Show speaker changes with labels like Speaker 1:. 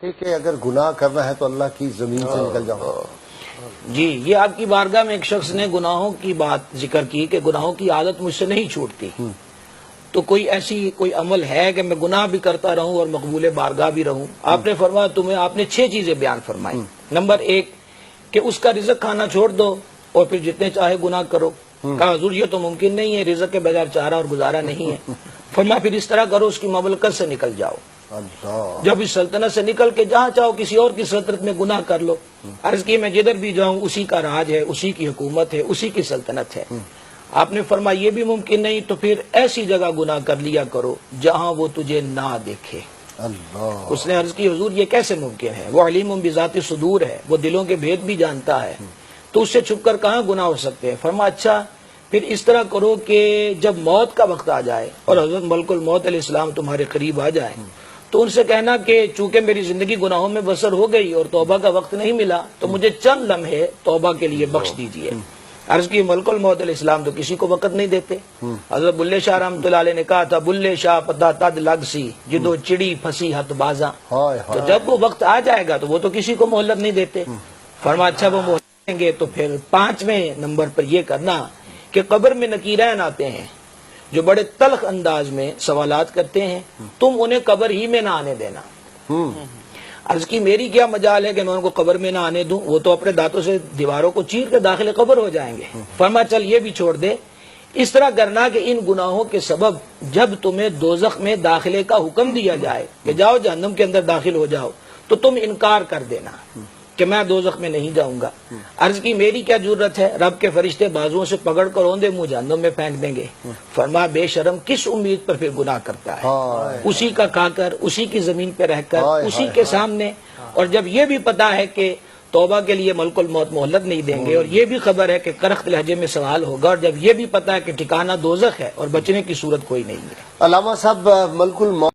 Speaker 1: کہ اگر گناہ کرنا ہے تو اللہ کی زمین سے نکل جاؤ.
Speaker 2: جی، یہ آپ کی بارگاہ میں ایک شخص نے گناہوں کی بات ذکر کی کہ گناہوں کی عادت مجھ سے نہیں چھوٹتی. تو کوئی عمل ہے کہ میں گناہ بھی کرتا رہوں اور مقبول بارگاہ بھی رہوں؟ آپ نے فرمایا آپ نے 6 چیزیں بیان فرمائی. نمبر 1 کہ اس کا رزق کھانا چھوڑ دو اور پھر جتنے چاہے گناہ کرو. کہا حضور یہ تو ممکن نہیں ہے، رزق کے بغیر چارہ اور گزارا نہیں ہے. فرمایا پھر اس طرح کرو، اس کی مملکت سے نکل جاؤ. جب اس سلطنت سے نکل کے جہاں چاہو کسی اور کی سلطنت میں گناہ کر لو. عرض کی میں جدھر بھی جاؤں اسی کا راج ہے، اسی کی حکومت ہے، اسی کی سلطنت ہے. آپ نے فرمایا یہ بھی ممکن نہیں تو پھر ایسی جگہ گناہ کر لیا کرو جہاں وہ تجھے نہ دیکھے. اس نے عرض کی حضور یہ کیسے ممکن ہے؟ وہ علیم بذات صدور ہے، وہ دلوں کے بھید بھی جانتا ہے، تو اس سے چھپ کر کہاں گناہ ہو سکتے ہیں؟ فرمایا اچھا پھر اس طرح کرو کہ جب موت کا وقت آ جائے اور حضرت ملک الموت علیہ السلام تمہارے قریب آ جائیں تو ان سے کہنا کہ چونکہ میری زندگی گناہوں میں بسر ہو گئی اور توبہ کا وقت نہیں ملا تو مجھے چند لمحے توبہ کے لیے بخش دیجئے. عرض کی ملک الموت علیہ السلام تو کسی کو وقت نہیں دیتے. حضرت بلے شاہ رحمۃ اللہ علیہ نے کہا تھا بلے شاہ پتا تد لگ سی جدو چڑی پھنسی ہتھ بازاں. تو جب وہ وقت آ جائے گا تو وہ تو کسی کو مہلت نہیں دیتے. فرمایا اچھا وہ مہلت دیں گے تو پھر 5ویں نمبر پر یہ کرنا کہ قبر میں نکیرین آتے ہیں جو بڑے تلخ انداز میں سوالات کرتے ہیں، تم انہیں قبر ہی میں نہ آنے دینا. عرض کی میری کیا مجال ہے کہ میں ان کو قبر میں نہ آنے دوں، وہ تو اپنے دانتوں سے دیواروں کو چیر کے داخل قبر ہو جائیں گے. فرمایا چل یہ بھی چھوڑ دے، اس طرح کرنا کہ ان گناہوں کے سبب جب تمہیں دوزخ میں داخلے کا حکم دیا جائے کہ جاؤ جہنم کے اندر داخل ہو جاؤ تو تم انکار کر دینا کہ میں دوزخ میں نہیں جاؤں گا. عرض کی میری کیا ضرورت ہے، رب کے فرشتے بازوؤں سے پکڑ کر اوندے منہ جہنم میں پھینک دیں گے. فرمایا بے شرم کس امید پر پھر گناہ کرتا ہے؟ اسی کا کھا کر، اسی کی زمین پہ رہ کر، اسی کے سامنے. اور جب یہ بھی پتا ہے کہ توبہ کے لیے ملک الموت مہلت نہیں دیں گے اور یہ بھی خبر ہے کہ کرخت لہجے میں سوال ہوگا اور جب یہ بھی پتا ہے کہ ٹھکانہ دوزخ ہے اور بچنے کی صورت کوئی نہیں ہے.
Speaker 1: علامہ صاحب ملک الموت